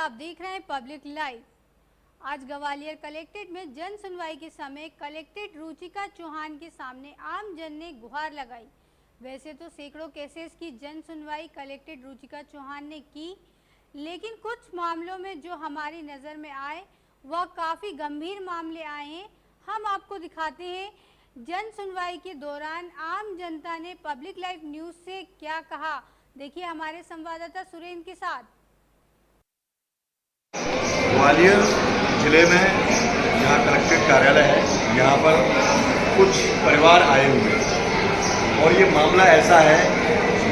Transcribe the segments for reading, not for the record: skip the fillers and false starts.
आप देख रहे हैं पब्लिक लाइव। आज ग्वालियर कलेक्ट्रेट में जन सुनवाई के समय कलेक्ट्रेट रुचिका चौहान के सामने आम जन ने गुहार लगाई। वैसे तो सैकड़ों केसेस की जन सुनवाई कलेक्ट्रेट रुचिका चौहान ने की, लेकिन कुछ मामलों में जो हमारी नज़र में आए वह काफ़ी गंभीर मामले आए हैं। हम आपको दिखाते हैं जन सुनवाई के दौरान आम जनता ने पब्लिक लाइव न्यूज़ से क्या कहा। देखिए हमारे संवाददाता सुरेंद्र के साथ। ग्वालियर जिले में जहाँ कलेक्ट्रेट कार्यालय है, यहाँ पर कुछ परिवार आए हुए हैं और ये मामला ऐसा है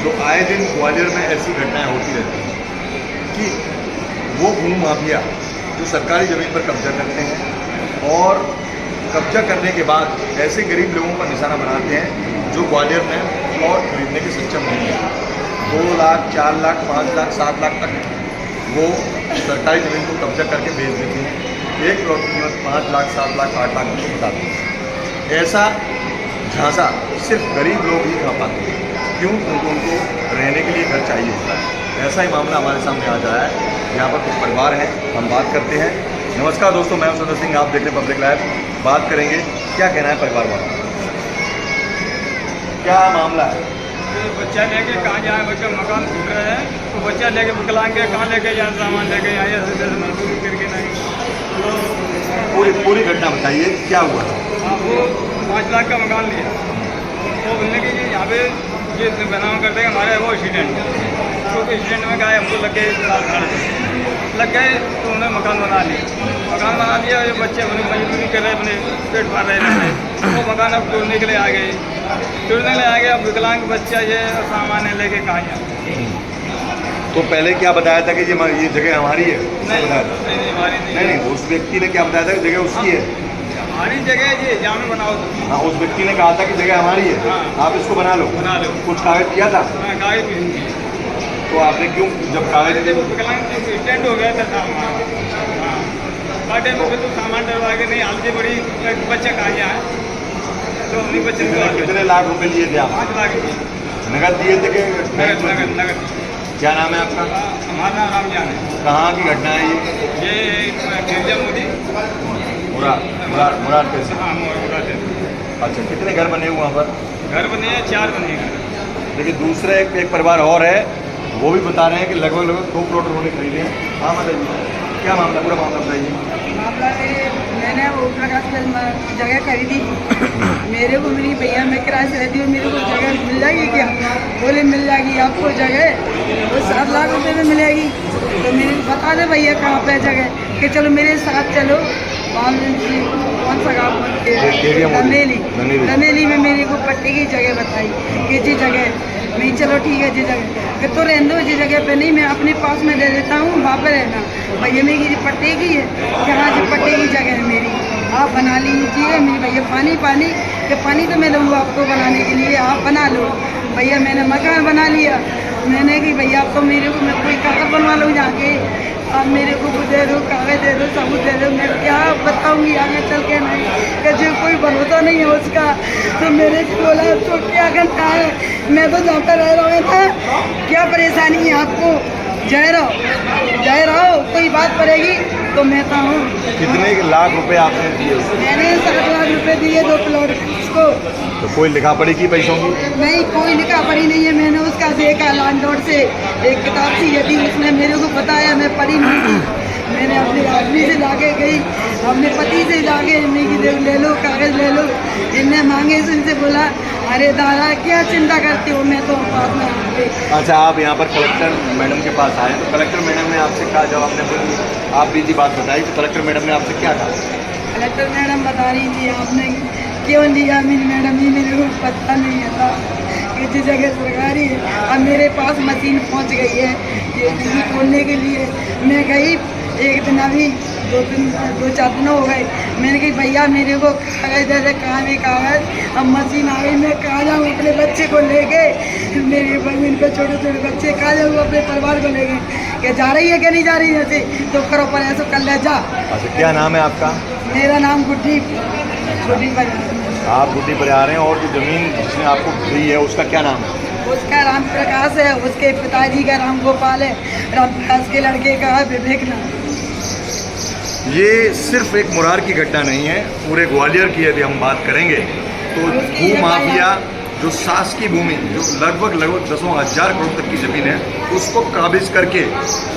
जो आए दिन ग्वालियर में ऐसी घटनाएं होती रहती हैं कि वो भूमि माफिया जो सरकारी ज़मीन पर कब्जा करते हैं और कब्जा करने के बाद ऐसे गरीब लोगों का निशाना बनाते हैं जो ग्वालियर में प्लॉट खरीदने के सक्षम नहीं है। 2 लाख, 4 लाख, 5 लाख, 7 लाख तक वो सरकारी ज़मीन को कब्जा करके बेच देते हैं। एक प्लॉट की कीमत 5 लाख, 7 लाख, 8 लाख तक बताते हैं। ऐसा झांसा सिर्फ गरीब लोग ही खा पाते हैं, क्यों? उनको रहने के लिए घर चाहिए होता है। ऐसा ही मामला हमारे सामने आ जाया है। यहाँ पर कुछ परिवार हैं, हम बात करते हैं। नमस्कार दोस्तों, मैं सुंदर सिंह, आप देख रहे हैं पब्लिक लाइव। बात करेंगे क्या कहना है परिवार वालों, क्या मामला है? बच्चा लेके कहाँ जाए, बच्चा मकान टूट रहे हैं तो बच्चा लेके विकलांग के कहाँ लेके जाए, सामान लेके आए मजदूरी करके नहीं। पूरी घटना बताइए, क्या हुआ? हाँ, वो 5 लाख का मकान लिया। वो बोलने की यहाँ पे ये बनाव करते हैं हमारे वो एक्सीडेंट, क्योंकि एक्सीडेंट में गए हमको लग गए तो उन्होंने मकान बना लिया। ये बच्चे उन्हें मजदूरी कर रहे, अपने पेट भर रहे थे। वो मकान अब तोड़ने के लिए आ गए। अब विकलांग बच्चा ये सामान लेके कहाँ जाए। तो पहले क्या बताया था कि ये जगह हमारी है? नहीं हमारी नहीं, उस व्यक्ति ने क्या बताया था कि जगह उसकी है? हमारी जगह है, जहाँ में बनाओ। हाँ, उस व्यक्ति ने कहा था कि जगह हमारी है। हाँ। आप इसको बना लो। कुछ कागज किया था? कागज भी। तो आपने क्यों, जब कागज विकलांग एक्सीडेंट हो गया था काटे में तो सामान डरवा के नहीं हालत बड़ी बच्चा कहाँ जाए, तो नहीं बच्चे कितने लाख रुपए लिए थे आप? 5 लाख नगद दिए थे कि नगद। क्या नाम है आपका? हमारा नाम रामजान है। कहाँ की घटना है ये गिरजा मोदी मुराद कैसे? हाँ, मुराद। अच्छा, कितने घर बने हुए वहाँ पर? घर बने हैं, 4 बने हैं। देखिए दूसरे एक परिवार और है, वो भी बता रहे हैं कि लगभग 2 प्लॉट उन्होंने खरीदे हैं। हाँ बताइए, क्या मामला, पूरा मामला बताइए। मामला मैंने वो जगह खरीदी। मेरे को मेरी भैया, मैं किराए से रहती हूँ, मेरे को जगह मिल जाएगी क्या? बोले मिल जाएगी आपको जगह, वो 7 लाख रुपए में मिलेगी। तो मेरे बता दे भैया कहाँ पे जगह, कि चलो मेरे साथ चलो। कौन सा गाँव? धनेली में मेरे को पट्टे की जगह बताई कि जी जगह नहीं, चलो ठीक है जी जगह, कि तो रहने दो जी जगह पे नहीं, मैं अपने पास में दे देता हूँ, वहाँ पे रहना। भैया मेरी पट्टे की है, यहाँ से पट्टे की जगह है मेरी, आप बना लीजिए। मेरी भैया पानी तो मैं दूँगा आपको बनाने के लिए, आप बना लो। भैया मैंने मकान बना लिया। मैंने कि भैया अब तो मेरे को मैं कोई कागज बनवा लूँ जाके, आप मेरे को दे दो, कागज दे दो, सबूत दे दो। मैं क्या बताऊँगी आगे चल के, नहीं कि जो कोई भरोसा नहीं है उसका। तो मेरे को बोला तो क्या करना है, मैं तो जहाँ पर रह रहा था, क्या परेशानी है आपको? जय रहो कोई बात पड़ेगी तो मैं तो हूँ। कितने लाख रुपए आपने दिए? मैंने 7 लाख रुपए दिए 2 प्लॉट उसको। तो कोई लिखा पढ़ी की पैसों की? नहीं, कोई लिखा पढ़ी नहीं है। मैंने उसका देखा लैंडलॉर्ड से एक किताब थी, यदि उसने मेरे को बताया, मैं पढ़ी नहीं थी। मैंने अपने आदमी से जाके गई, अपने पति से जाके ले लो कागज ले लो। इनने मांगे तो इनसे बोला, अरे दादा क्या चिंता करते हो, मैं तो पास में आ गई। अच्छा, आप यहाँ पर कलेक्टर मैडम के पास आए तो कलेक्टर मैडम ने आपसे कहा, जब आपने बोली आप भी बात बताई, तो कलेक्टर मैडम ने आपसे क्या कहा? कलेक्टर मैडम बता रही थी आपने क्यों दिया। मेरी मैडम ही मेरे को पता नहीं था कि जिस जगह सरकारी है। अब मेरे पास मशीन पहुंच गई है ये टीवी खोलने के लिए। मैं गई एक दिन, अभी 2-4 दिन हो गए। मैंने कही भैया मेरे को कागज दे दे, कहाँ भी कागज। अब मशीन आ गई, मैं कहाँ जाऊँ अपने बच्चे को लेके, मेरी बहन के छोटे बच्चे कहाँ जाऊँ अपने परिवार को लेके, क्या जा रही है क्या नहीं जा रही है? तो करो पर ऐसा कर ले जा। अच्छा, क्या नाम है आपका? मेरा नाम गुड्डी आप गुड्डी पर आ रहे हैं, और जो ज़मीन जिसने आपको दी है उसका क्या नाम है? उसका राम प्रकाश है, उसके पिताजी का राम गोपाल है, राम प्रकाश के लड़के का है विवेक नाम। ये सिर्फ एक मुरार की घटना नहीं है, पूरे ग्वालियर की यदि हम बात करेंगे तो भू माफिया जो शासकीय भूमि जो लगभग दसों हजार करोड़ तक की ज़मीन है उसको काबिज करके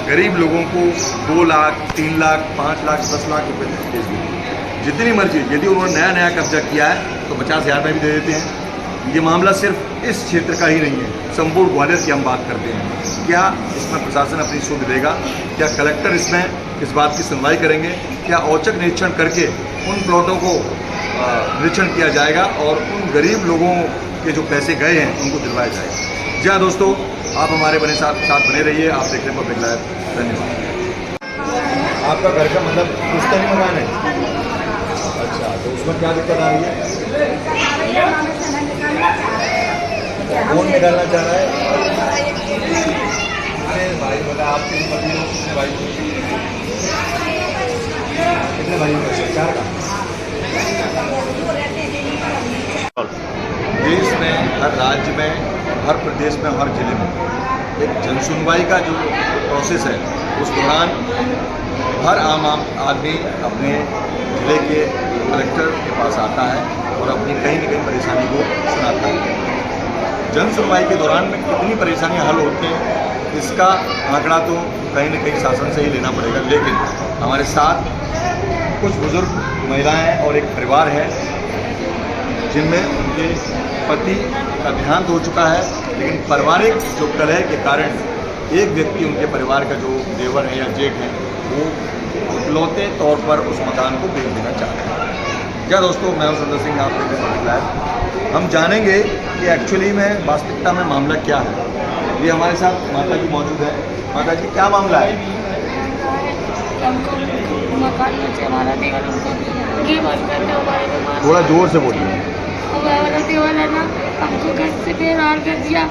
गरीब लोगों को 2 लाख 3 लाख 5 लाख 10 लाख रुपए तक बेच देते हैं, जितनी मर्जी। यदि उन्होंने नया कब्जा किया है तो 50,000 में भी दे देते हैं। ये मामला सिर्फ इस क्षेत्र का ही नहीं है, संपूर्ण ग्वालियर की हम बात करते हैं। क्या इसमें प्रशासन अपनी सुध देगा? क्या कलेक्टर इसमें इस बात की सुनवाई करेंगे? क्या औचक निरीक्षण करके उन प्लॉटों को निरीक्षण किया जाएगा और उन गरीब लोगों के जो पैसे गए हैं उनको दिलवाया जाएगा? जी हाँ दोस्तों, आप हमारे साथ बने रहिए। आप देख रहे हैं पब्लिक लाइव। धन्यवाद। आपका घर का मतलब पुश्तैनी मकान है? अच्छा, तो उसमें क्या दिक्कत आ रही है? कौन निकालना चाह रहा है? अरे भाई बता, आपके पति हो, कितने भाई हो? कितने भाई हो? 4 का? देश में, हर राज्य में, हर प्रदेश में, हर जिले में एक जनसुनवाई का जो प्रोसेस है उस दौरान हर आम आदमी अपने जिले के कलेक्टर के पास आता है और अपनी कहीं न कहीं परेशानी को सुनाता है। जन सुनवाई के दौरान में कितनी परेशानियां हल होती हैं इसका आंकड़ा तो कहीं न कहीं शासन से ही लेना पड़ेगा, लेकिन हमारे साथ कुछ बुजुर्ग महिलाएं और एक परिवार है जिनमें उनके पति का देहांत हो चुका है, लेकिन पारिवारिक जो कलह के कारण एक व्यक्ति उनके परिवार का जो देवर है या जेठ है वो इकलौते तौर पर उस मकान को बेच देना चाहते हैं। क्या दोस्तों, मैं हूं सुंदर सिंह, आप देख रहे हैं पब्लिक लाइव। हम जानेंगे कि एक्चुअली में वास्तविकता में मामला क्या है। ये हमारे साथ माता जी मौजूद है। माता जी, क्या मामला है? थोड़ा जोर से बोलिए। हमको घर से बेरार कर दिया,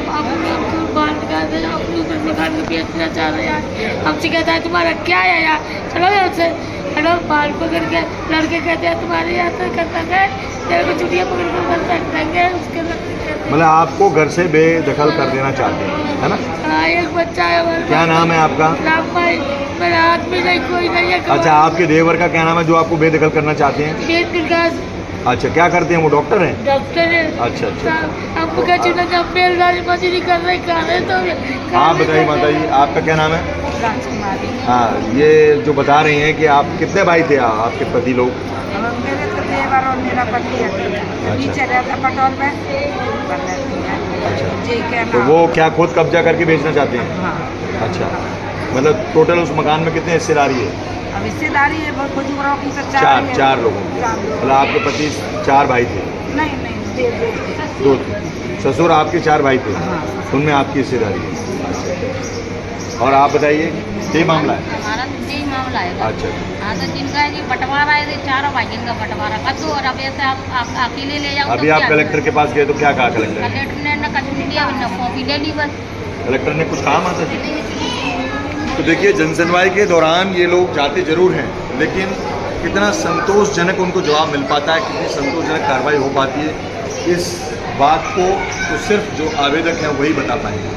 हमको बांध कर दिया, अपने ऊपर मकान को बेचना चाह रहे हैं। हमसे कहता है तुम्हारा क्या है यार, चलो यहाँ से, चलो बाल पकड़ के लड़के कहते हैं तुम्हारे यहाँ से करता है, तेरे को चुटिया पकड़ कर घर तक देंगे। उसके मतलब आपको घर से बेदखल कर देना चाहते हैं, है ना? हाँ, एक बच्चा है हमारे। क्या नाम है आपका? राम भाई, मेरा आदमी नहीं कोई नहीं है। अच्छा, आपके देवर का क्या नाम है जो आपको बेदखल करना चाहते हैं? वेद विकास। अच्छा, क्या करते हैं वो? डॉक्टर हैं? डॉक्टर है। अच्छा अच्छा। आपको क्या चुना कि बेलदारी मजदूरी कर रहे तो आप बताइए माता जी, आपका क्या नाम है? राजकुमारी। हाँ, ये जो बता रही हैं कि आप कितने भाई थे आपके पति लोग? मेरे तो देवर और मेरा पति नीचे रहता पटौल में। अच्छा, तो वो क्या खुद कब्जा करके बेचना चाहते हैं? हाँ। अच्छा, मतलब टोटल उस मकान में कितने हिस्सेदारी है? अब हिस्सेदारी है बहुत कुछ की तो चार लोगों की। मतलब आपके पति 4 भाई थे? नहीं, 2 थे। ससुर आपके 4 भाई थे? हाँ। उनमें आपकी हिस्सेदारी है? अच्छा। और आप बताइए, ये मामला है? हमारा तो यही मामला है। अच्छा। हाँ, तो जिनका है कि बंटवारा है, तो 4 भाई जिनका बंटवारा कर दो, और अब ऐसे आप अकेले ले जाओ। अभी आप कलेक्टर के पास गए तो क्या कहा कलेक्टर? कलेक्टर ने न कुछ नहीं दिया, न कॉपी ले ली बस। कलेक्टर ने कुछ कहा माता जी? तो देखिए, जनसुनवाई के दौरान ये लोग जाते जरूर हैं, लेकिन कितना संतोषजनक उनको जवाब मिल पाता है, कितनी संतोषजनक कार्रवाई हो पाती है, इस बात को तो सिर्फ जो आवेदक हैं वही बता पाएंगे।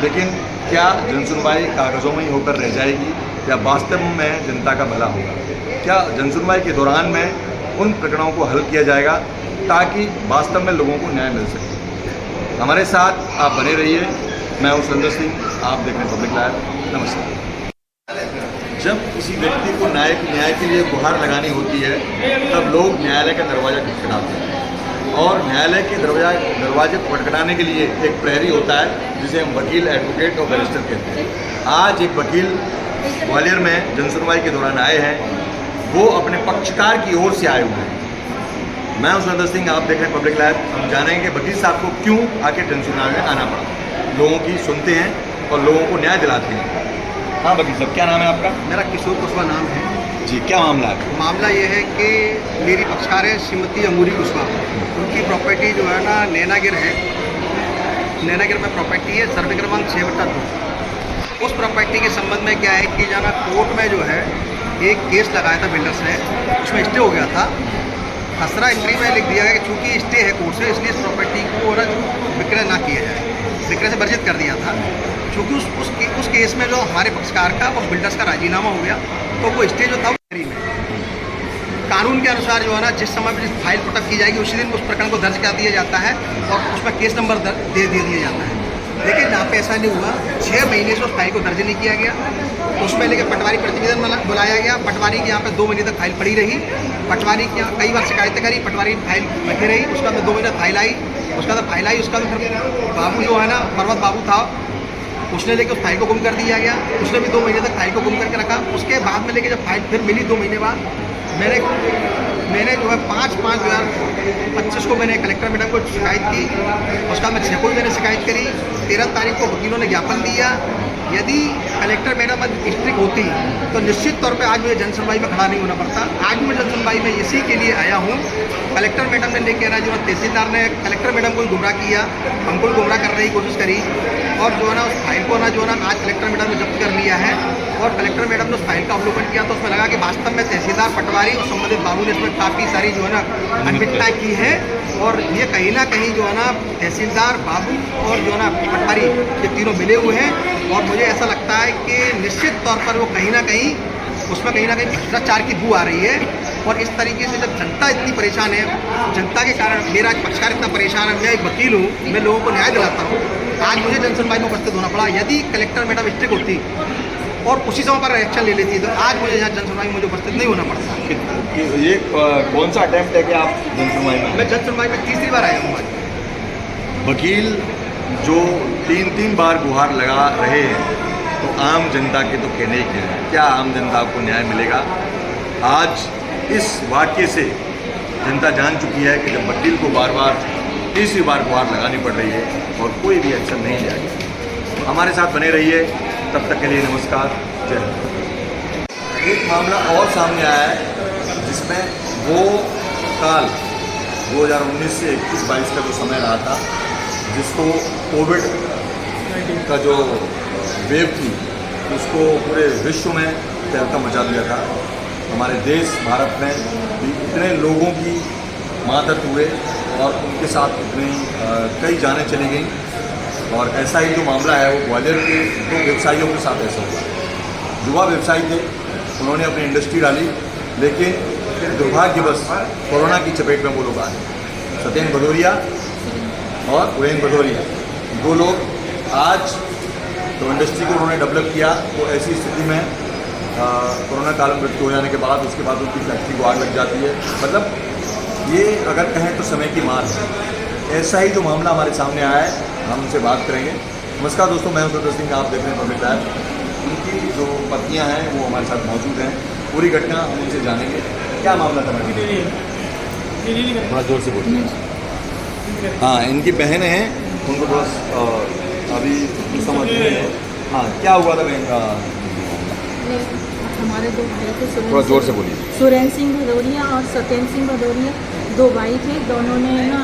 लेकिन क्या जनसुनवाई कागज़ों में ही होकर रह जाएगी या वास्तव में जनता का भला होगा? क्या जनसुनवाई के दौरान में उन प्रकरणों को हल किया जाएगा ताकि वास्तव में लोगों को न्याय मिल सके? हमारे साथ आप बने रहिए। मैं हूं सुंदर सिंह, आप देख रहे हैं पब्लिक लाइव। नमस्कार। जब किसी व्यक्ति को न्याय के लिए गुहार लगानी होती है तब लोग न्यायालय का दरवाज़ा खटखटाते हैं, और न्यायालय के दरवाजे खटखटाने के लिए एक प्रहरी होता है जिसे हम वकील, एडवोकेट और बैरिस्टर कहते हैं। आज एक वकील ग्वालियर में जनसुनवाई के दौरान आए हैं, वो अपने पक्षकार की ओर से आए हुए हैं। मैं हूं सुंदर सिंह, आप देख रहे हैं पब्लिक लाइव। हम जानेंगे वकील साहब को क्यों आखिर जनसुनवाई में आना पड़ा। लोगों की सुनते हैं और लोगों को न्याय दिलाते हैं। हाँ वकील साहब, क्या नाम है आपका? मेरा किशोर कुशवाहा नाम है जी। क्या मामला है? मामला ये है कि मेरी पक्षकार है श्रीमती अमूरी कुशवाहा। उनकी प्रॉपर्टी जो है ना नैनागिर है, नैनागिर में प्रॉपर्टी है, सर्वे क्रमांक 6/2। उस प्रॉपर्टी के संबंध में क्या है कि जाना कोर्ट में जो है एक केस लगाया था बिल्डर्स ने, उसमें स्टे हो गया था। खसरा एंट्री में लिख दिया गया कि चूँकि स्टे है कोर्ट से, इसलिए इस प्रॉपर्टी को विक्रय ना किया जाए। चूँकि उस केस में जो हमारे पक्षकार का वो बिल्डर्स का राजीनामा हो गया, तो वो स्टे जो था वो जारी में कानून के अनुसार जो है ना, जिस समय पर फाइल पुटअप की जाएगी उसी दिन उस प्रकरण को दर्ज कर दिया जाता है और उसमें केस नंबर दे दिया जाता है। लेकिन यहाँ पे ऐसा नहीं हुआ, 6 महीने से उस फाइल को दर्ज नहीं किया गया। उसमें लेके पटवारी प्रतिवेदन बुलाया गया, पटवारी के यहाँ पे 2 महीने तक फाइल पड़ी रही, पटवारी के यहाँ कई बार शिकायतें करी, पटवारी फाइल रखी रही, उसका बाद 2 महीने फाइल आई, उसका बाद फाइल आई, उसका बाद फिर बाबू जो है ना, पर्वत बाबू था, उसने लेके उस फाइल को गुम कर दिया गया, उसने भी 2 महीने तक फाइल को गुम करके रखा। उसके बाद में लेके जब फाइल फिर मिली 2 महीने बाद, मैंने जो है 5/5/2025 को मैंने कलेक्टर मैडम को शिकायत की, उसका मैं 6 को भी मैंने शिकायत करी। 13 तारीख को वकीलों ने ज्ञापन दिया। यदि कलेक्टर मैडम स्ट्रिक्ट होती तो निश्चित तौर पे आज मुझे जन सुनवाई में खड़ा नहीं होना पड़ता। आज मैं जन सुनवाई में इसी के लिए आया हूँ। कलेक्टर मैडम ने नहीं कहना, जो तहसीलदार ने कलेक्टर मैडम को गुमराह किया, हमको गुमराह करने की कोशिश करी, और जो है ना उस फाइल को ना जो है ना आज कलेक्टर मैडम ने जब्त कर लिया है। और कलेक्टर मैडम ने उस फाइल का अवलोकन किया तो उसमें लगा कि वास्तव में तहसीलदार, पटवारी और संबंधित बाबू ने इसमें काफ़ी सारी जो है ना अनभिज्ञताएं की है, और ये कहीं ना कहीं जो है ना तहसीलदार, बाबू और जो है ना पटवारी, ये तीनों मिले हुए हैं। और मुझे ऐसा लगता है कि निश्चित तौर पर वो कहीं ना कहीं उसमें कहीं ना कहीं भ्रष्टाचार की बू आ रही है। और इस तरीके से जब जनता इतनी परेशान है, जनता के कारण मेरा पक्षकार इतना परेशान है, मैं एक वकील हूँ, मैं लोगों को न्याय दिलाता हूँ, आज मुझे जन सुनवाई में उपस्थित होना पड़ा। यदि कलेक्टर मैडम स्ट्रिक्ट होती और उसी समय पर एक्शन ले लेती तो आज मुझे यहाँ जन सुनवाई में मुझे उपस्थित नहीं होना पड़ता। ये कौन सा अटेम्प्ट है कि आप जन सुनवाई में? मैं जन सुनवाई में 3री बार आया हूँ आज। वकील जो 3 बार गुहार लगा रहे हैं, तो आम जनता के तो कहने ही क्या है, क्या आम जनता को न्याय मिलेगा? आज इस वाक्य से जनता जान चुकी है कि जब वकील को बार बार 3री बार गुहार लगानी पड़ रही है और कोई भी एक्शन नहीं लिया गया। हमारे साथ बने रहिए, तब तक के लिए नमस्कार, जय हिंद। एक मामला और सामने आया है जिसमें वो काल 2019 से 21-22 का जो समय रहा था, जिसको कोविड का जो वेव थी उसको पूरे विश्व में तहलका मचा दिया था। हमारे देश भारत में भी इतने लोगों की मातहत हुए और उनके साथ इतनी कई जानें चली गई। और ऐसा ही जो मामला है वो ग्वालियर के 2 व्यवसायियों के साथ ऐसा हुआ। युवा व्यवसायी थे, उन्होंने अपनी इंडस्ट्री डाली, लेकिन फिर दुर्भाग्यवश कोरोना की चपेट में वो लोग आए। सत्येंद्र भदौरिया और उदयन भदौरिया, 2 लोग आज तो इंडस्ट्री को उन्होंने डेवलप किया, तो ऐसी स्थिति में कोरोना काल में मृत्यु हो जाने के बाद उसके बाद उनकी फैक्ट्री को आग लग जाती है। मतलब ये अगर कहें तो समय की मार है। ऐसा ही जो मामला हमारे सामने आया है, हम उनसे बात करेंगे। नमस्कार दोस्तों, मैं सुंदर सिंह, आप देख रहे हैं पब्लिक लाइव। उनकी जो पत्नियां हैं वो हमारे साथ मौजूद हैं, पूरी घटना हम उनसे जानेंगे। क्या मामला था मैडम? थोड़ा जोर से बोलिए। हाँ, इनकी बहनें हैं, उनको बस अभी समझ नहीं है। हाँ, क्या हुआ था बहन का? हमारे 2 भाई थे, थोड़ा जोर से बोलिए। सुरेंद्र सिंह भदौरिया और सत्येंद्र सिंह भदौरिया, 2 भाई थे। दोनों ने ना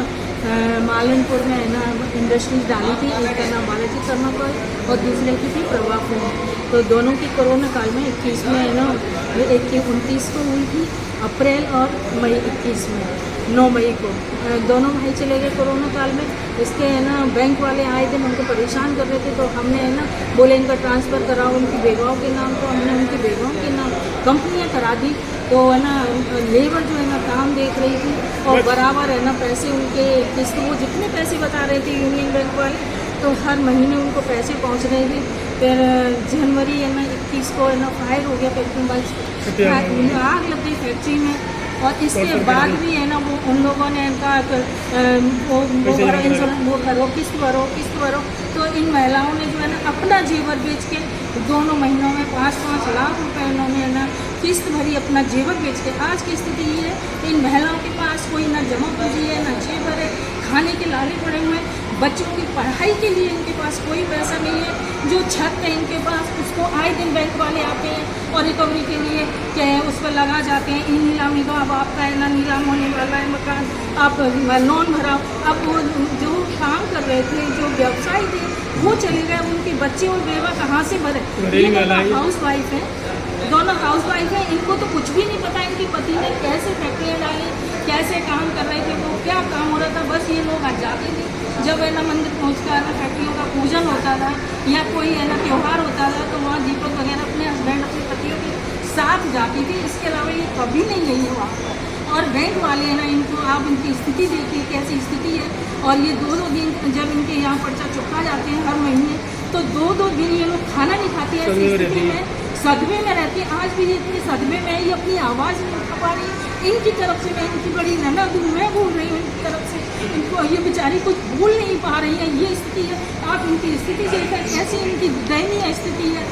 मालनपुर में ना इंडस्ट्रीज डाली थी। एक का नाम बालाजी थर्माकोल और दूसरे की थी प्रभा फोम। तो दोनों की कोरोना काल में 21 में है ना, एक की 29 को हुई थी अप्रैल, और मई 21 में 9 मई को दोनों भाई चले गए कोरोना काल में। इसके है ना बैंक वाले आए दिन उनको परेशान कर रहे थे, तो हमने है ना बोले इनका ट्रांसफ़र कराओ उनकी बेगवाओं के नाम। तो हमने उनकी बेगवाओं के नाम कंपनियां करा दी। तो है ना लेबर जो है ना काम देख रही थी और बराबर है ना पैसे उनके किस्त, वो जितने पैसे बता रहे थे यूनियन बैंक वाले, तो हर महीने उनको पैसे पहुंच रहे थे। फिर जनवरी है ना 21 को है ना फायर हो गया फैक्ट्री में, आग लग गई फैक्ट्री में। और इसके बाद भी है ना वो उन लोगों ने इनका वो भरो, इंश्योरेंस वो भरो, किस्त भरो। तो इन महिलाओं ने जो है ना अपना जेवर बेच के दोनों महीनों में 5-5 लाख रुपए उन्होंने ना किस्त भरी, अपना जेवर बेच के। आज की स्थिति ये है इन महिलाओं के पास कोई ना जमा पूंजी है ना जेवर है, खाने के लाले पड़े हुए हैं, बच्चों की पढ़ाई के लिए इनके पास कोई पैसा नहीं है। जो छत है इनके पास, उसको आए दिन बैंक वाले आते हैं और रिकवरी के लिए क्या है उस पर लगा जाते हैं, इन नीलामी का अब आपका है ना नीलाम होने वाला है मकान, आप लोन भराओ। अब वो जो काम कर रहे थे, जो व्यवसायी थे, वो चले गए, उनके बच्चे और बेवा कहाँ से भरे? हाउस वाइफ है, दोनों हाउसवाइफ हैं, इनको तो कुछ भी नहीं पता इनके पति ने कैसे फैक्ट्रियाँ डाली, कैसे काम कर रहे थे, वो क्या काम हो रहा था। बस ये लोग आज जाते थे, जब है ना मंदिर पहुँचकर ना फैक्ट्रियों का पूजन होता था या कोई है ना त्यौहार होता था तो वहाँ दीपक वगैरह अपने हस्बैंड अपने पतियों के साथ जाती थी। इसके अलावा ये कभी नहीं गई है वहाँ पर। और बैंक वाले हैं ना, इनको आप उनकी स्थिति देखिए कैसी स्थिति है। और ये 2-2 दिन जब इनके यहाँ पर्चा चुका जाते हैं हर महीने, तो 2-2 दिन ये लोग खाना नहीं खाते हैं। ऐसी स्थिति में सदमे में रहती है। आज भी ये इतनी सदमे में है, ये अपनी आवाज़ नहीं उठा पा रही। इनकी तरफ से मैं इनकी बड़ी ननद हूँ, मैं बोल रही हूँ इनकी तरफ से, इनको ये बेचारी कुछ बोल नहीं पा रही है। ये स्थिति है, आप इनकी स्थिति देखा कैसी इनकी दयनीय स्थिति है।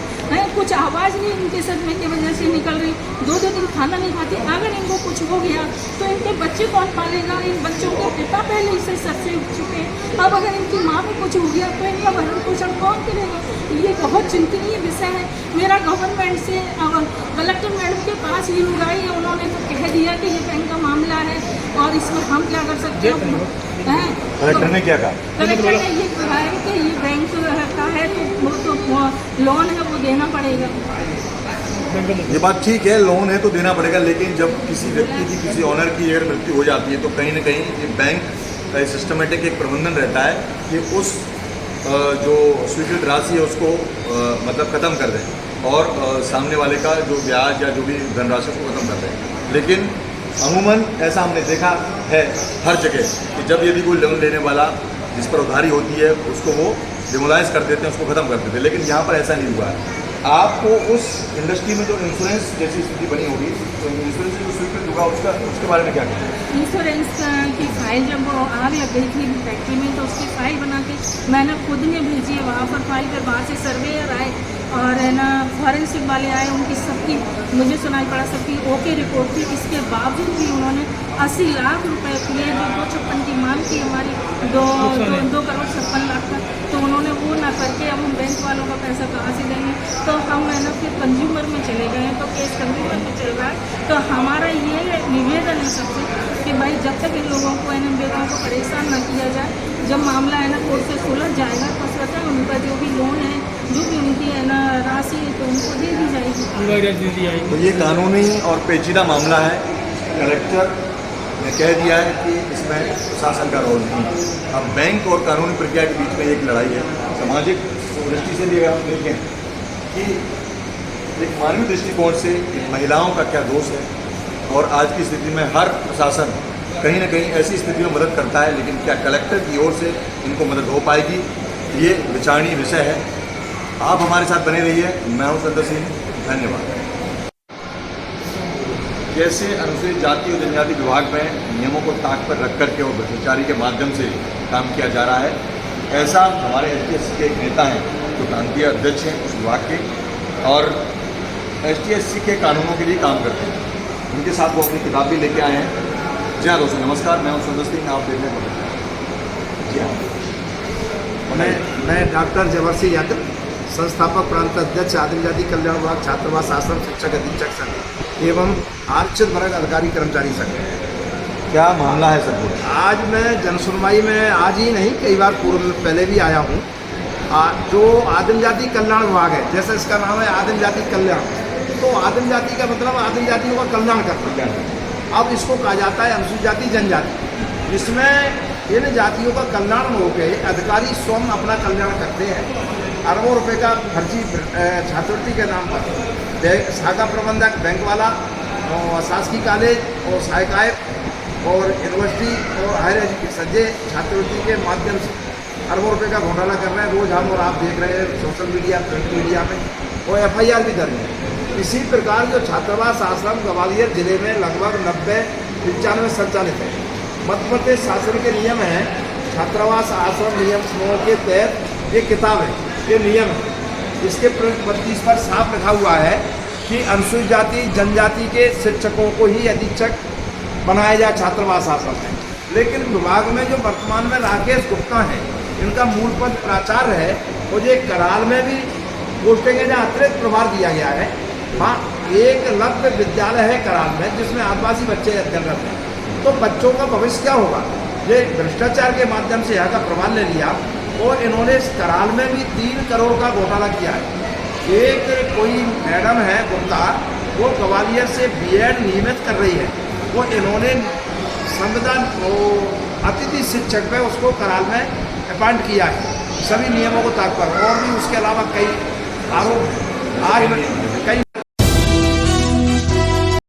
कुछ आवाज़ नहीं इनके सदमे की वजह से निकल रही। 2-2 दिन खाना नहीं खाती। अगर इनको कुछ हो गया तो इनके बच्चे कौन पालेगा? इन बच्चों के पिता पहले इसे सर से उठ चुके हैं। अब अगर इनकी माँ को कुछ हो गया तो इनका भरण पोषण कौन करेगा? ये बहुत चिंतनीय विषय है। मेरा गवर्नमेंट से कलेक्टर मैडम के पास ये लोग आई है, उन्होंने तो कह दिया कि ये बैंक का मामला है और इसमें हम क्या कर सकते हैं। कलेक्टर ने क्या कहा? कलेक्टर ने ये कहा है कि ये बैंक का है तो वो तो लोन है वो देना पड़ेगा। ये बात ठीक है, लोन है तो देना पड़ेगा, लेकिन जब किसी व्यक्ति की किसी ऑनर की अगर मृत्यु हो जाती है तो कहीं ना कहीं ये बैंक का सिस्टमेटिक एक प्रबंधन रहता है कि उस जो स्वीकृत राशि है उसको मतलब ख़त्म कर दें और सामने वाले का जो ब्याज या जो भी धनराशि को ख़त्म कर दें। लेकिन अमूमन ऐसा हमने देखा है हर जगह कि जब यदि कोई लोन लेने वाला जिस पर उधारी होती है उसको वो डिमोलाइज कर देते हैं, उसको ख़त्म कर देते हैं। लेकिन यहाँ पर ऐसा नहीं हुआ है। आपको उस इंडस्ट्री में जो इंश्योरेंस जैसी स्थिति बनी होगी तो इंश्योरेंस जो स्वीकृत होगा उसके बारे में क्या कहें? इंश्योरेंस की फाइल जब वो आग लग गई थी फैक्ट्री में तो उसकी फाइल बना के मैंने खुद ने भेजी है वहाँ पर फाइल कर। वहाँ से सर्वेयर आए और है ना फॉरेंसिक वाले आए, उनकी सबकी मुझे सुनाई पड़ा सबकी ओके रिपोर्ट थी। इसके बावजूद भी उन्होंने 80 लाख रुपए लिए जो 256 की मांग थी हमारी 2 करोड़ 56 लाख का, तो उन्होंने वो ना करके अब हम बैंक वालों का पैसा कहाँ से देंगे। तो हम है ना फिर कंज्यूमर में चले गए हैं, तो केस कंज्यूमर में चल रहा है। तो हमारा ये निवेदन है सबसे कि भाई जब तक इन लोगों को इन बेगाओं को परेशान ना किया जाए, जब मामला है ना कोर्ट से सुलझ जाएगा तो स्वतः उनका जो भी लोन है जो भी उनकी है ना राशि है तो उनको दे दी जाएगी। तो ये कानूनी और पेचीदा मामला है। कलेक्टर ने कह दिया है कि इसमें प्रशासन का रोल नहीं है। अब बैंक और कानूनी प्रक्रिया के बीच में एक लड़ाई है। सामाजिक दृष्टि से भी अगर हम देखें कि एक मानवीय दृष्टिकोण से महिलाओं का क्या दोष है, और आज की स्थिति में हर प्रशासन कहीं ना कहीं ऐसी स्थिति में मदद करता है, लेकिन क्या कलेक्टर की ओर से इनको मदद हो पाएगी, ये विचारणीय विषय है। आप हमारे साथ बने रहिए। मैं हूं संदर सिंह, धन्यवाद। जैसे अनुसूचित जाति और जनजाति विभाग में नियमों को ताक पर रख करके और भ्रष्टाचारी के माध्यम से काम किया जा रहा है, ऐसा हमारे HTSC के एक नेता हैं जो प्रांतीय अध्यक्ष हैं उस विभाग के और HTSC के कानूनों के लिए काम करते हैं। उनके साथ वो अपनी किताब भी लेके आए हैं। जी हाँ दोस्तों, नमस्कार, मैं हूं सुंदर सिंह, आप देख रहे हैं। जी हाँ, मैं डॉक्टर जवर सिंह यादव, संस्थापक प्रांत अध्यक्ष आदिम जाति कल्याण विभाग छात्रावास आश्रम शिक्षक अधीक्षक संघ एवं आरक्षित वर्ग अधिकारी कर्मचारी संघ। क्या मामला है सर? आज मैं जन सुनवाई में आज ही नहीं कई बार पूर्व में पहले भी आया हूँ। जो आदिम जाति कल्याण विभाग है, जैसे इसका नाम है आदिम जाति कल्याण, तो आदिम जाति का मतलब आदिम जातियों का कल्याण करता है। अब इसको कहा जाता है अनुसूचित जाति जनजाति, जिसमें इन जातियों का कल्याण होकर अधिकारी स्वयं अपना कल्याण करते हैं। अरबों रुपए का फर्जी छात्रवृत्ति के नाम पर शाखा प्रबंधक, बैंक वाला, शासकीय कॉलेज और सहायक और यूनिवर्सिटी और हायर एजुकेशन से छात्रवृत्ति के माध्यम से अरबों रुपए का घोटाला कर रहे हैं। रोज हम और आप देख रहे हैं सोशल मीडिया, प्रिंट मीडिया में, और FIR भी दर्ज है। इसी प्रकार जो छात्रावास आश्रम ग्वालियर जिले में लगभग 90-95 संचालित है। मध्य प्रदेश शासन के नियम हैं, छात्रावास आश्रम नियम समूह के तहत ये किताब है, ये नियम है। इसके 32 पर साफ लिखा हुआ है कि अनुसूचित जाति जनजाति के शिक्षकों को ही अधीक्षक बनाया जाए छात्रावास आश्रम में। लेकिन विभाग में जो वर्तमान में राकेश गुप्ता हैं, इनका मूल पद प्राचार्य है और ये कराल में भी पोस्टिंग है जहाँ अतिरिक्त प्रभार दिया गया है। हाँ, एक लव्य विद्यालय है कराल में जिसमें आदिवासी बच्चे अध्ययनरत हैं। तो बच्चों का भविष्य क्या होगा? ये भ्रष्टाचार के माध्यम से यहाँ का प्रभार ले लिया और इन्होंने इस कराल में भी 3 करोड़ का घोटाला किया है। एक कोई मैडम है गुप्ता, वो ग्वालियर से बीएड नियमित कर रही है, वो इन्होंने संविधान अतिथि शिक्षक पे उसको कराल में अपॉइंट किया है सभी नियमों को ताक पर, और भी उसके अलावा कई आरोप आज